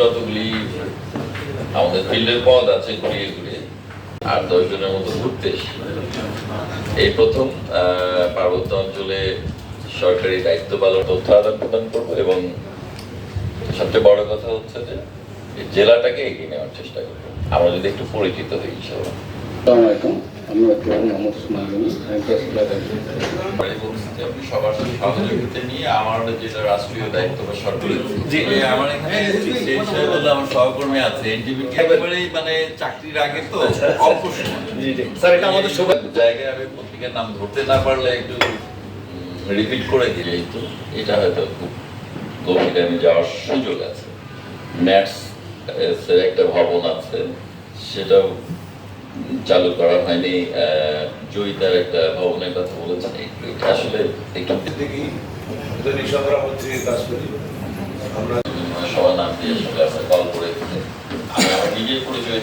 যতগুলি আমাদের ফিল্ডের পদ আছে ঘুরিয়ে ঘুরিয়ে 8-10 জনের মতো ঘুরতে এসেছি। এই প্রথম পার্বত্য অঞ্চলে সরকারি দায়িত্ব পালন তথ্য আদান প্রদান করবো এবং সবচেয়ে বড় কথা হচ্ছে যে জেলাটাকে এগিয়ে নেওয়ার চেষ্টা করবো। আমরা যদি একটু পরিচিত হই ইনশাআল্লাহ। সবার সহযোগিতা নিয়ে আমার যেটা রাষ্ট্রীয় দায়িত্ব বা সরকারি আমার এখানে আমার সহকর্মী আছে এনটিভি একেবারেই মানে চাকরির আগে তো অল্প সময় জায়গায় আমি পত্রিকার নাম ধরতে না পারলে একটু রিপিট করে দিলেই তো এটা হয়তো খুব গভীরে আমি যাওয়ার সুযোগ আছে। ম্যাটস একটা ভবন আছে, সেটাও চালু করা হয়নি। জয়িতার একটা ভবনের কথা বলেছেন, আসলে একটু সবার নাম দিয়ে আসলে আমরা কল করে আমি আমার নিজের পরিচয়